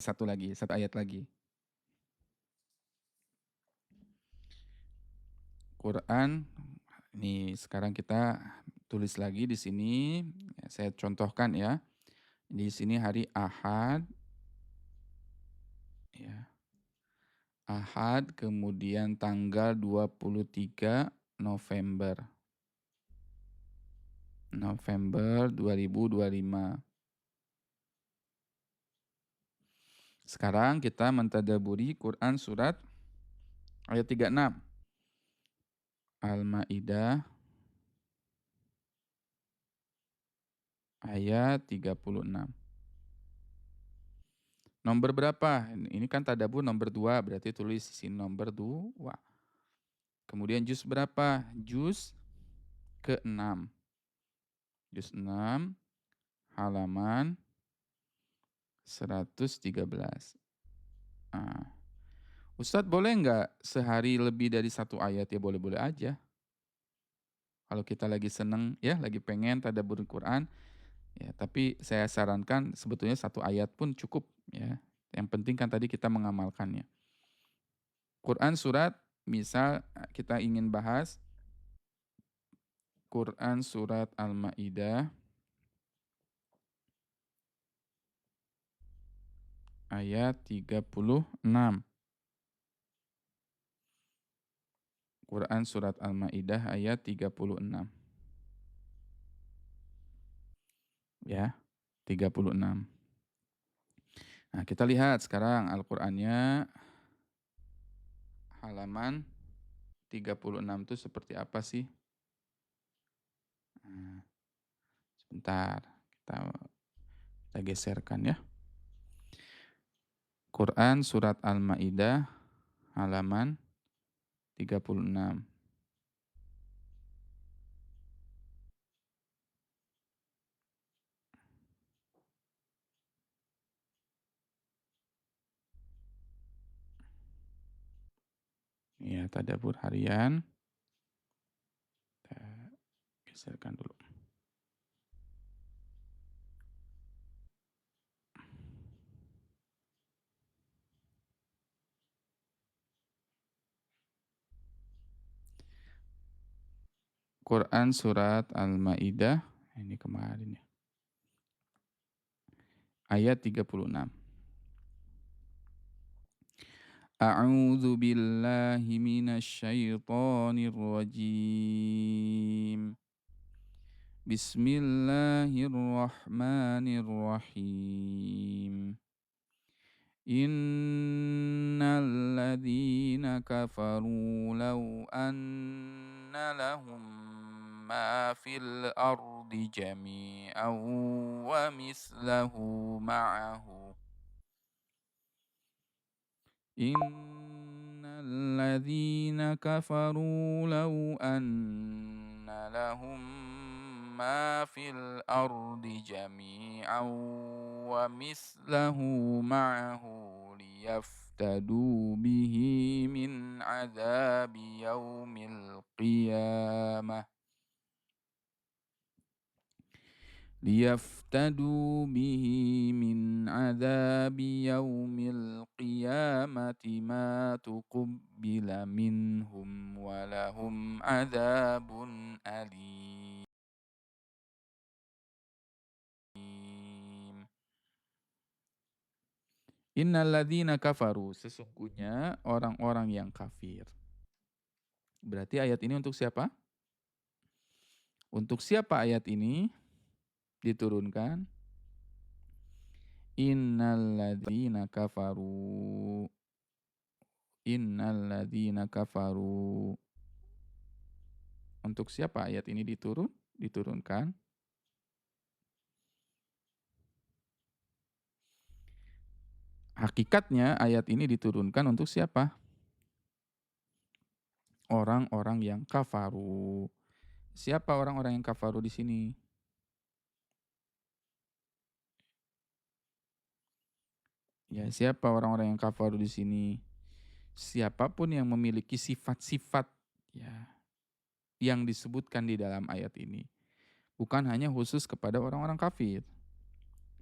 Satu lagi, satu ayat lagi. Quran, ini sekarang kita tulis lagi di sini. Saya contohkan ya. Di sini hari Ahad, ya. Ahad, kemudian tanggal 23 November. November 2025. Sekarang kita mentadaburi Quran surat ayat 36. Al-Maidah ayat 36. Nomor berapa? Ini kan tadabbur nomor 2, berarti tulis di sini nomor 2. Kemudian juz berapa? Juz ke-6. Juz 6, halaman 113. Nah, Ustadz boleh nggak sehari lebih dari satu ayat? Ya boleh-boleh aja. Kalau kita lagi seneng, ya lagi pengen tadabbur Quran, ya tapi saya sarankan sebetulnya satu ayat pun cukup ya. Yang penting kan tadi kita mengamalkannya. Quran surat, misal kita ingin bahas Quran surat Al-Maidah ayat 36. Quran surat Al-Maidah ayat 36. Ya, 36. Nah, kita lihat sekarang Al-Qur'annya halaman 36 itu seperti apa sih? Nah, sebentar, kita geserkan ya. Quran surat Al-Maidah halaman 36. Ya, tadabbur harian. Kita geserkan dulu. Quran surat Al-Maidah, ini kemarin ya. Ayat 36. A'udzu billahi minasy syaithanir rajim. Bismillahirrahmanirrahim. Innal ladzina kafaru law anna lahum ma fil ardi jami'an wa mislahu ma'ahu. Innal ladzina kafaru law anna lahum ma fil ardi jami'an wa mislahu ma'ahu liyaftadu bihi min adzabi yaumil qiyamah. ليفتدوا به من عذاب يوم القيامة ما تقبل منهم ولهم عذاب أليم. Innal ladzina kafaru, sesungguhnya orang-orang yang kafir. Berarti ayat ini untuk siapa? Untuk siapa ayat ini diturunkan? Innal ladzina kafaru. Innal ladzina kafaru. Untuk siapa ayat ini diturunkan? Hakikatnya ayat ini diturunkan untuk siapa? Orang-orang yang kafaru. Siapa orang-orang yang kafaru di sini? Ya, siapa orang-orang yang kafaru di sini? Siapapun yang memiliki sifat-sifat ya yang disebutkan di dalam ayat ini. Bukan hanya khusus kepada orang-orang kafir.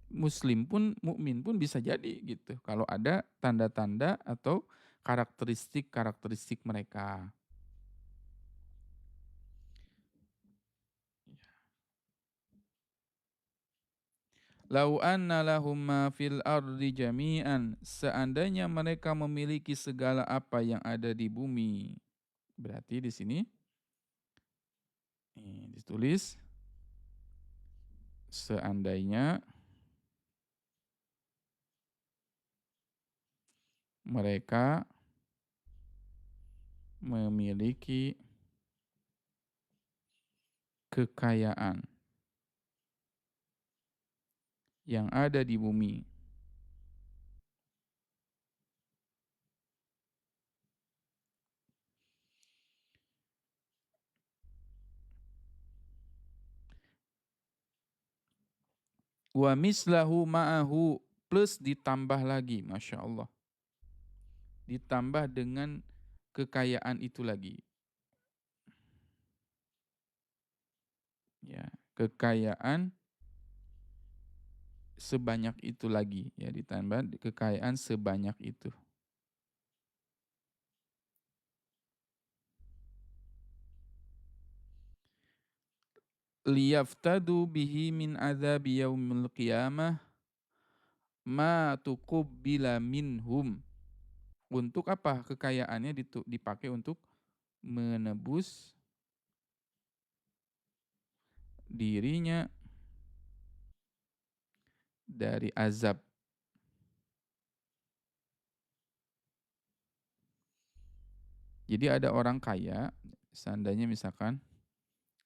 muslim pun, mukmin pun bisa jadi gitu. Kalau ada tanda-tanda atau karakteristik-karakteristik mereka. Lau anna lahum ma fil ardi jami'an. Seandainya mereka memiliki segala apa yang ada di bumi. Berarti di sini ditulis seandainya mereka memiliki kekayaan yang ada di bumi. Wa mislahu ma'ahu, plus ditambah lagi, Masya Allah. Ditambah dengan kekayaan itu lagi. Ya, kekayaan sebanyak itu lagi, ya, ditambah kekayaan sebanyak itu. Liyaftadu bihi min adzabi yaumil qiyamah ma tuqabbila minhum. Untuk apa kekayaannya dipakai untuk menebus dirinya dari azab. Jadi ada orang kaya, seandainya misalkan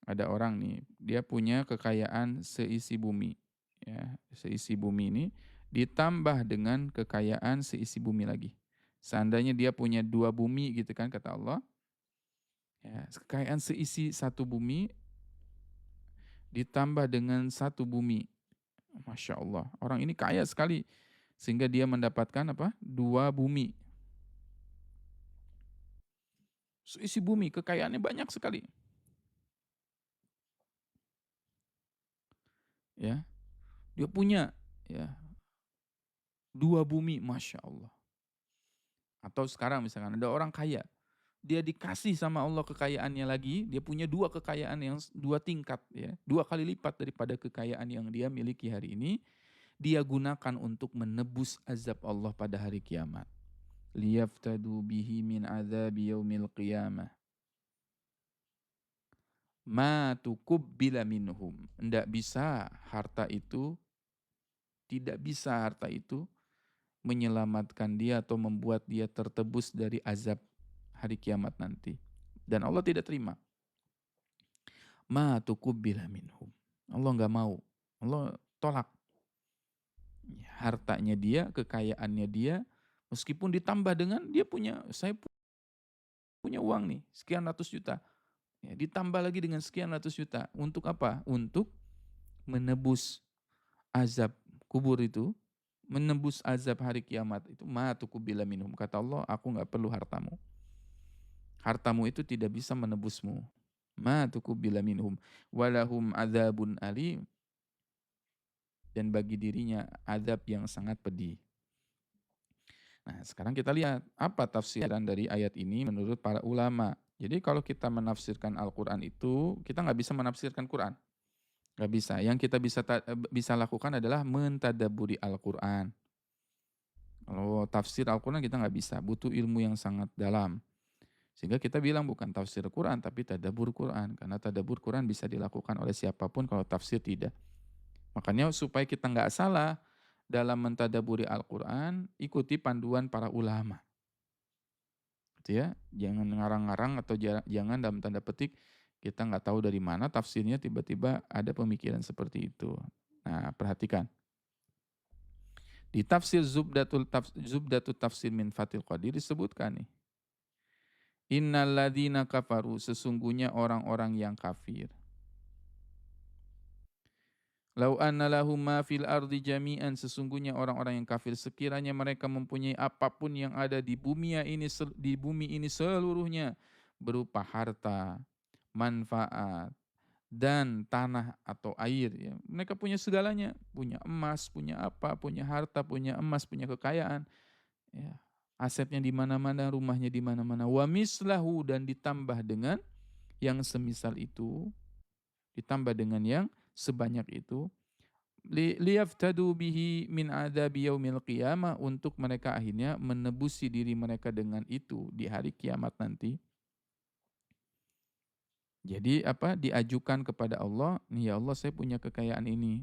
ada orang nih, dia punya kekayaan seisi bumi. Ya, seisi bumi ini ditambah dengan kekayaan seisi bumi lagi. Seandainya dia punya 2 bumi gitu kan kata Allah, ya, kekayaan seisi 1 bumi ditambah dengan 1 bumi. Masya Allah, orang ini kaya sekali sehingga dia mendapatkan apa? 2 bumi. Seisi bumi, kekayaannya banyak sekali. Ya, dia punya, ya, 2 bumi, Masya Allah. Atau sekarang misalkan ada orang kaya, dia dikasih sama Allah kekayaannya lagi, dia punya 2 kekayaan yang 2 tingkat, ya, 2 kali lipat daripada kekayaan yang dia miliki hari ini, dia gunakan untuk menebus azab Allah pada hari kiamat. Liyaftadu bihi min azabi yaumil qiyamah. Ma tukubbila minhum. Tidak bisa harta itu, tidak bisa harta itu menyelamatkan dia atau membuat dia tertebus dari azab hari kiamat nanti. Dan Allah tidak terima. Ma tukubbila minhum. Allah nggak mau. Allah tolak. Hartanya dia, kekayaannya dia, meskipun ditambah dengan dia punya, saya punya uang nih, sekian ratus juta. Ya, ditambah lagi dengan sekian ratus juta. Untuk apa? Untuk menebus azab kubur itu, menembus azab hari kiamat itu. Ma tukubbila minhum. Kata Allah, aku nggak perlu hartamu. Hartamu itu tidak bisa menebusmu. Ma tukubbila minhum. Walahum adzabun alim. Dan bagi dirinya azab yang sangat pedih. Nah, sekarang kita lihat apa tafsiran dari ayat ini menurut para ulama. Jadi kalau kita menafsirkan Al-Quran itu, kita nggak bisa menafsirkan Quran. Nggak bisa. Yang kita bisa lakukan adalah mentadaburi Al-Quran. Kalau tafsir Al-Quran kita nggak bisa, butuh ilmu yang sangat dalam. Sehingga kita bilang bukan tafsir Quran, tapi tadabur Quran. Karena tadabur Quran bisa dilakukan oleh siapapun, kalau tafsir tidak. Makanya supaya kita nggak salah dalam mentadaburi Al-Quran, ikuti panduan para ulama. Gitu ya, jangan ngarang-ngarang atau jangan dalam tanda petik kita nggak tahu dari mana tafsirnya tiba-tiba ada pemikiran seperti itu. Nah, perhatikan. Di tafsir Zubdatul Tafsir min Fathil Qadir disebutkan nih. Innal ladzina kafaru, sesungguhnya orang-orang yang kafir. Lau anna lahum ma fil ardi jami'an, sesungguhnya orang-orang yang kafir sekiranya mereka mempunyai apapun yang ada di bumi ini seluruhnya berupa harta, manfaat, dan tanah atau air ya. Mereka punya segalanya, punya emas, punya apa, punya harta, punya emas, punya kekayaan ya. Asetnya di mana-mana, rumahnya di mana-mana. Wa mislahu dan ditambah dengan yang semisal itu, ditambah dengan yang sebanyak itu. Liyaftadu bihi min adzabi yaumil qiyamah untuk mereka akhirnya menebusi diri mereka dengan itu di hari kiamat nanti. Jadi apa? Diajukan kepada Allah, nih ya Allah saya punya kekayaan ini.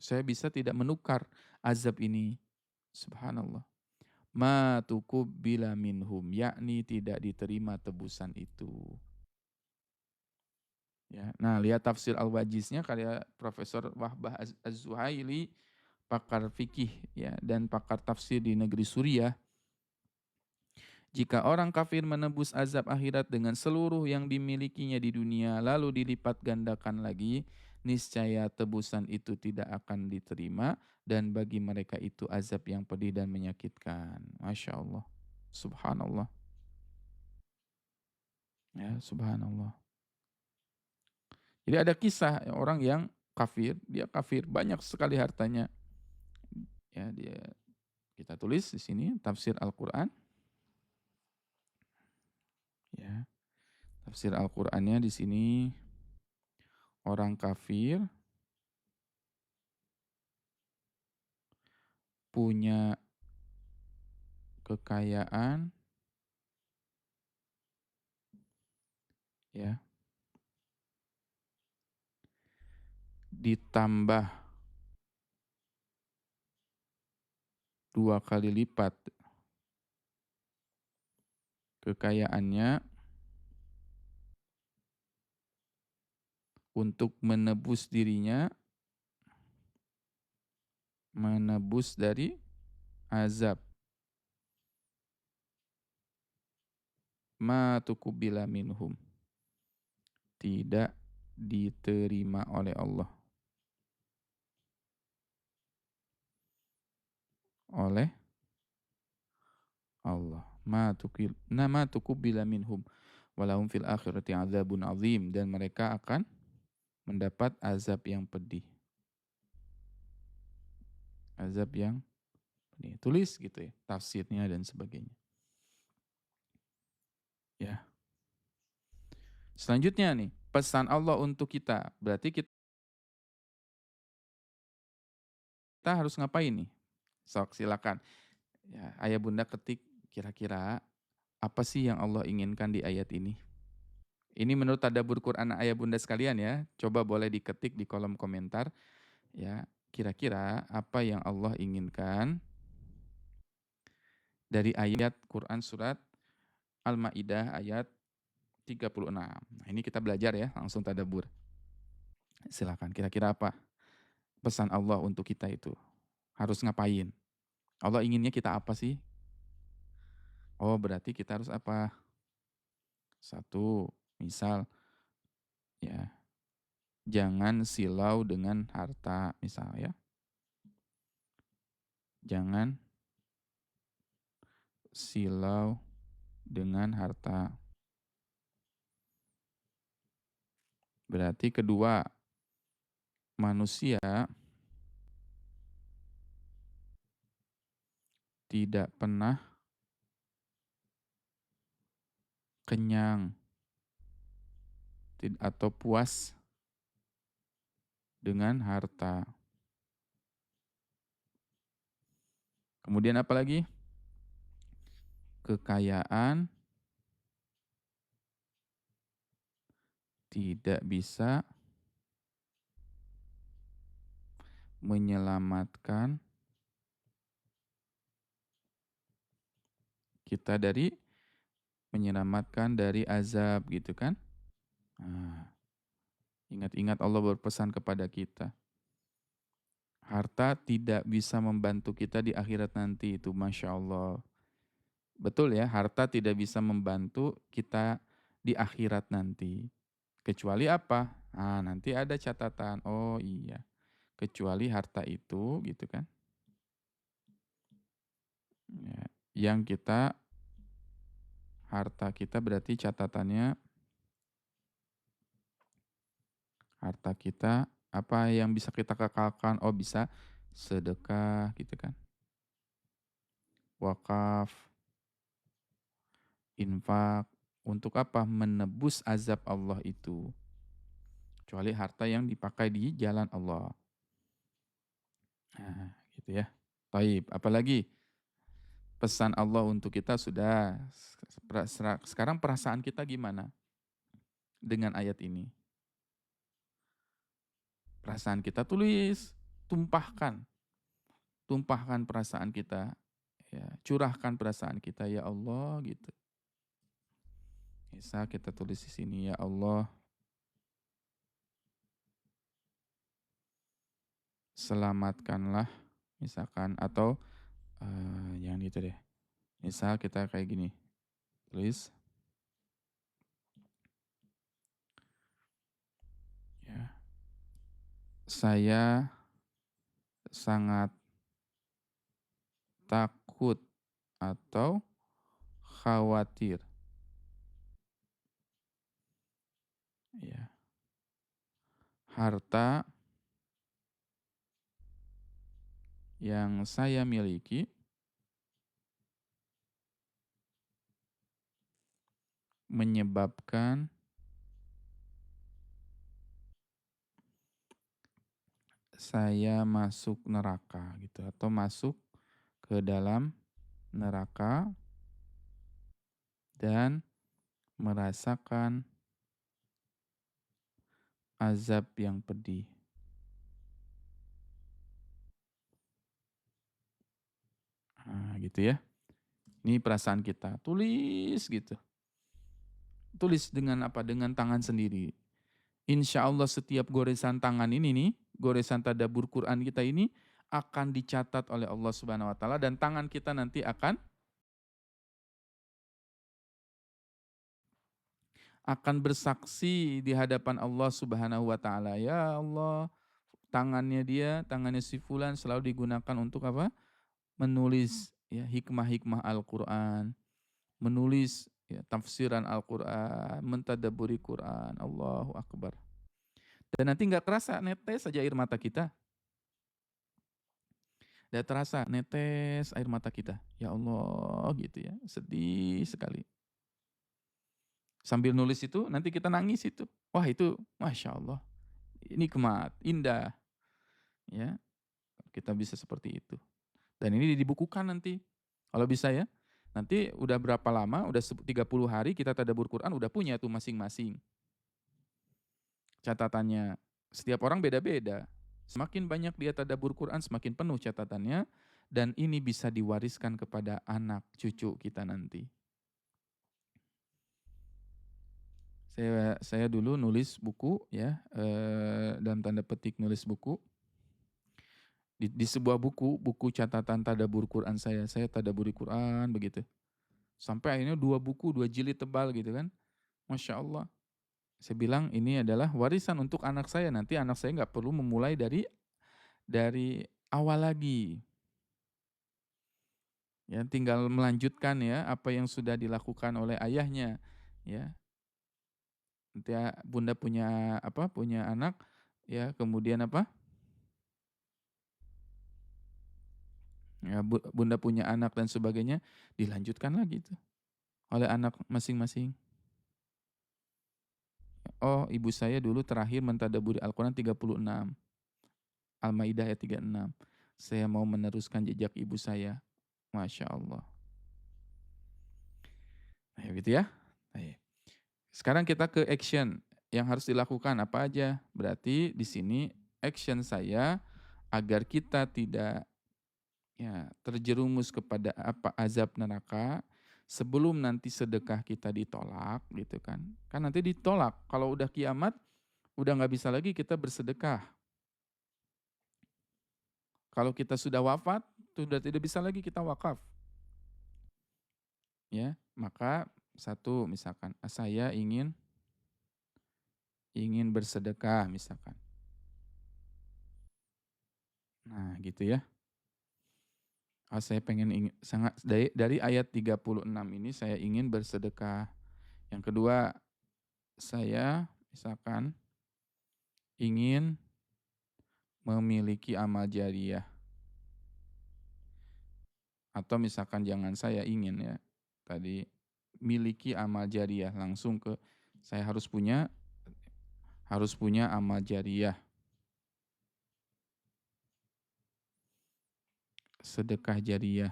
Saya bisa tidak menukar azab ini. Subhanallah. Ma tukubbila minhum, yakni tidak diterima tebusan itu. Ya. Nah, lihat tafsir Al-Wajiznya karya Profesor Wahbah Az-Zuhaili, pakar fikih ya dan pakar tafsir di negeri Suriah. Jika orang kafir menebus azab akhirat dengan seluruh yang dimilikinya di dunia lalu dilipat gandakan lagi, niscaya tebusan itu tidak akan diterima dan bagi mereka itu azab yang pedih dan menyakitkan. Masya Allah. Subhanallah. Ya, subhanallah. Jadi ada kisah orang yang kafir, dia kafir, banyak sekali hartanya. Ya, dia kita tulis di sini tafsir Al-Qur'an ya. Tafsir Al-Qur'annya di sini orang kafir punya kekayaan ya ditambah 2 kali lipat kekayaannya untuk menebus dirinya, menebus dari azab. Ma tuqbila minhum. Tidak diterima oleh Allah. Oleh Allah. Ma tuqbila minhum. Walahum fil akhirati azabun azim. Dan mereka akan mendapat azab yang pedih. Azab yang pedih. Tulis gitu ya, tafsirnya dan sebagainya. Ya. Selanjutnya nih, pesan Allah untuk kita. Berarti kita harus ngapain nih? Sok silakan. Ya, ayah bunda ketik kira-kira apa sih yang Allah inginkan di ayat ini? Ini menurut tadabbur Quran ayah bunda sekalian ya. Coba boleh diketik di kolom komentar ya. Kira-kira apa yang Allah inginkan dari ayat Quran surat Al-Maidah ayat 36. Nah, ini kita belajar ya, langsung tadabbur. Silakan. Kira-kira apa pesan Allah untuk kita itu? Harus ngapain? Allah inginnya kita apa sih? Oh, berarti kita harus apa? Satu, misal ya, jangan silau dengan harta, misal ya. Jangan silau dengan harta. Berarti kedua, manusia tidak pernah kenyang atau puas dengan harta. Kemudian apa lagi? Kekayaan tidak bisa menyelamatkan kita dari azab gitu kan. Nah, ingat-ingat Allah berpesan kepada kita. Harta tidak bisa membantu kita di akhirat nanti itu Masya Allah. Betul ya, harta tidak bisa membantu kita di akhirat nanti. Kecuali apa? Nah, nanti ada catatan. Oh iya, kecuali harta itu gitu kan. Ya, yang harta kita berarti catatannya Harta kita, apa yang bisa kita kekalkan? Oh bisa sedekah gitu kan, wakaf, infak. Untuk apa? Menebus azab Allah itu. Kecuali harta yang dipakai di jalan Allah. Nah, gitu ya. Taib. Apalagi pesan Allah untuk kita sudah. Sekarang perasaan kita gimana dengan ayat ini? Perasaan kita tulis, tumpahkan. Tumpahkan perasaan kita. Ya, curahkan perasaan kita ya Allah gitu. Bisa kita tulis di sini ya Allah, selamatkanlah misalkan atau jangan gitu deh. Misal kita kayak gini, tulis ya, saya sangat takut atau khawatir ya, harta yang saya miliki menyebabkan saya masuk neraka gitu atau masuk ke dalam neraka dan merasakan azab yang pedih. Nah, gitu ya. Ini perasaan kita. Tulis gitu. Tulis dengan apa? Dengan tangan sendiri. Insya Allah setiap goresan tangan ini nih, goresan tadabbur Quran kita ini akan dicatat oleh Allah Subhanahu wa taala dan tangan kita nanti akan bersaksi di hadapan Allah Subhanahu wa taala. Ya Allah, tangannya si fulan selalu digunakan untuk apa? Menulis ya hikmah-hikmah Al-Qur'an, menulis ya, tafsiran Al-Qur'an, mentadabburi Quran. Allahu akbar. Dan nanti nggak kerasa netes saja air mata kita. Nggak terasa netes air mata kita. Ya Allah gitu ya. Sedih sekali. Sambil nulis itu nanti kita nangis itu. Wah itu Masya Allah. Ini nikmat, indah. Ya, kita bisa seperti itu. Dan ini dibukukan nanti. Kalau bisa ya. Nanti udah berapa lama, udah 30 hari kita tadabbur Quran udah punya tuh masing-masing catatannya. Setiap orang beda-beda. Semakin banyak dia tadabbur Quran, semakin penuh catatannya. Dan ini bisa diwariskan kepada anak cucu kita nanti. Saya dulu nulis buku ya, dalam tanda petik nulis buku. Di sebuah buku catatan tadabbur Quran saya tadabburi Quran begitu. Sampai akhirnya 2 buku, 2 jilid tebal gitu kan. Masya Allah. Saya bilang ini adalah warisan untuk anak saya. Nanti anak saya nggak perlu memulai dari awal lagi. Ya, tinggal melanjutkan ya apa yang sudah dilakukan oleh ayahnya. Ya, nanti bunda punya apa? Punya anak. Ya, kemudian apa? Ya, bunda punya anak dan sebagainya. Dilanjutkan lagi itu oleh anak masing-masing. Oh, ibu saya dulu terakhir mentadabburi Al-Quran 36. Al-Maidah ayat 36. Saya mau meneruskan jejak ibu saya. Masya Allah. Nah, gitu ya. Sekarang kita ke action. Yang harus dilakukan apa aja? Berarti di sini action saya agar kita tidak ya terjerumus kepada apa azab neraka sebelum nanti sedekah kita ditolak gitu kan. Kan nanti ditolak. Kalau udah kiamat udah nggak bisa lagi kita bersedekah. Kalau kita sudah wafat, sudah tidak bisa lagi kita wakaf. Ya, maka satu misalkan saya ingin bersedekah misalkan. Nah, gitu ya. Saya pengen sangat dari ayat 36 ini saya ingin bersedekah. Yang kedua, saya misalkan ingin memiliki amal jariah, atau misalkan jangan saya ingin ya, tadi miliki amal jariah langsung ke saya harus punya amal jariah, sedekah jariah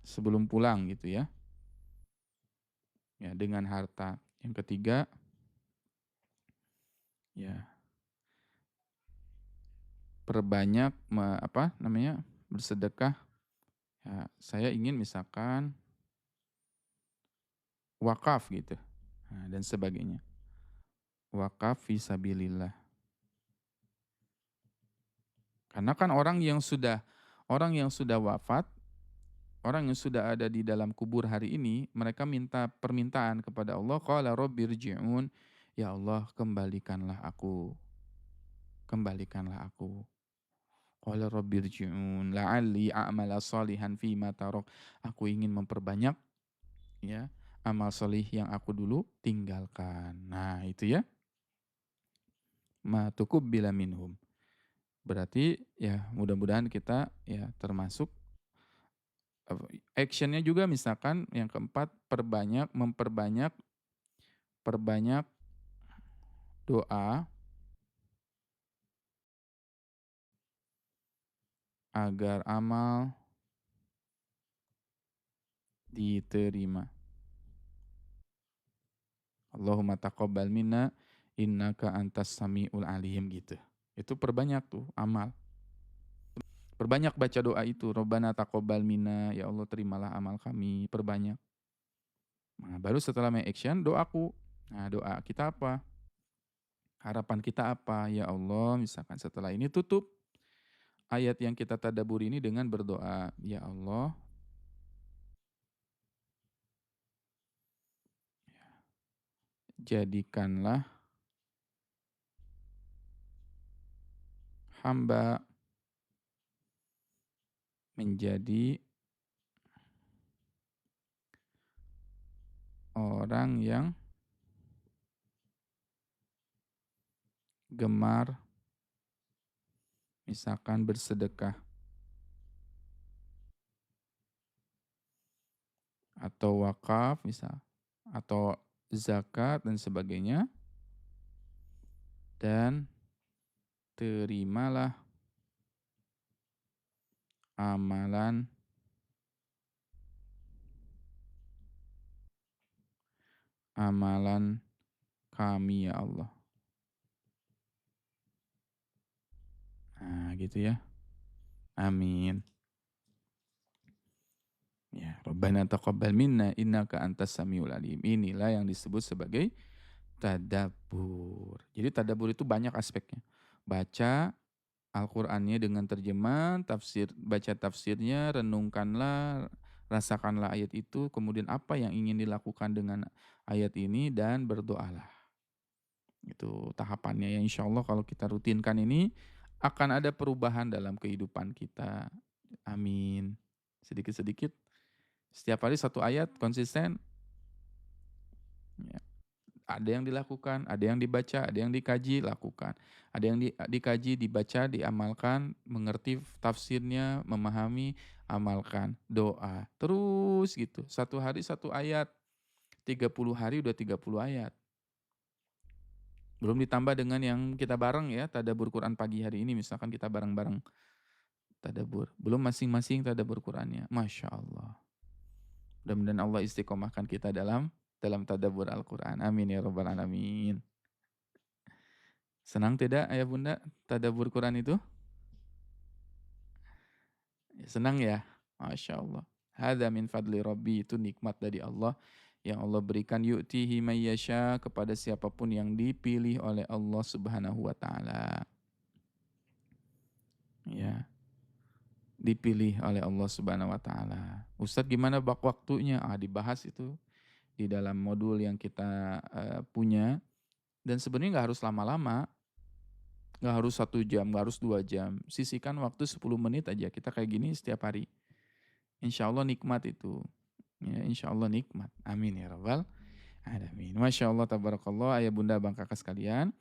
sebelum pulang gitu ya. Ya, dengan harta. Yang ketiga, ya perbanyak bersedekah. Ya, saya ingin misalkan wakaf gitu. Nah, dan sebagainya. Wakaf fisabilillah. Karena kan orang yang sudah wafat, orang yang sudah ada di dalam kubur hari ini, mereka minta permintaan kepada Allah, qala rabbirji'un, ya Allah kembalikanlah aku. Kembalikanlah aku. Qala rabbirji'un la'alli a'mala salihan fima tarok. Aku ingin memperbanyak ya amal solih yang aku dulu tinggalkan. Nah, itu ya. Ma tuqabbila minhum. Berarti ya mudah-mudahan kita ya termasuk actionnya juga misalkan yang keempat memperbanyak perbanyak doa agar amal diterima. Allahumma taqabbal minna innaka antas samiul alim gitu. Itu perbanyak tuh amal. Perbanyak baca doa itu. Rabbana taqabbal minna, ya Allah terimalah amal kami. Perbanyak. Nah, baru setelah main action doaku. Nah, doa kita apa? Harapan kita apa? Ya Allah, misalkan setelah ini tutup ayat yang kita tadabbur ini dengan berdoa. Ya Allah, jadikanlah hamba menjadi orang yang gemar misalkan bersedekah atau wakaf misal atau zakat dan sebagainya, dan terimalah amalan amalan kami ya Allah. Nah, gitu ya. Amin. Ya, Rabbana taqabbal minna innaka antas samiul alim. Inilah yang disebut sebagai tadabbur. Jadi tadabbur itu banyak aspeknya. Baca Al-Qur'annya dengan terjemahan, baca tafsirnya, renungkanlah, rasakanlah ayat itu, kemudian apa yang ingin dilakukan dengan ayat ini dan berdoalah. Itu tahapannya ya, insya Allah kalau kita rutinkan ini akan ada perubahan dalam kehidupan kita. Amin. Sedikit-sedikit setiap hari satu ayat konsisten. Ya. Ada yang dilakukan, ada yang dibaca, ada yang dikaji, lakukan. Ada yang dikaji, dibaca, diamalkan, mengerti tafsirnya, memahami, amalkan, doa. Terus gitu, satu hari satu ayat, 30 hari udah 30 ayat. Belum ditambah dengan yang kita bareng ya, tadabbur Quran pagi hari ini misalkan kita bareng-bareng tadabbur. Belum masing-masing tadabbur Qurannya. Masya Allah. Mudah-mudahan Allah istiqomahkan kita dalam tadabbur Al-Quran. Amin ya rabbal alamin. Senang tidak ayah bunda tadabbur Quran itu? Senang ya? Masya Allah. Hadza min fadli Rabbi, itu nikmat dari Allah yang Allah berikan, yu'tihi mayyasha, kepada siapapun yang dipilih oleh Allah Subhanahu wa taala. Ya, dipilih oleh Allah Subhanahu wa taala. Ustadz gimana waktunya? Dibahas itu di dalam modul yang kita punya, dan sebenarnya nggak harus lama-lama. Nggak harus 1 jam, nggak harus 2 jam. Sisihkan waktu 10 menit aja. Kita kayak gini setiap hari. Insya Allah nikmat itu. Ya, insya Allah nikmat. Amin ya rabbal alamin. Masya Allah tabarakallah ayah bunda bang kakak sekalian.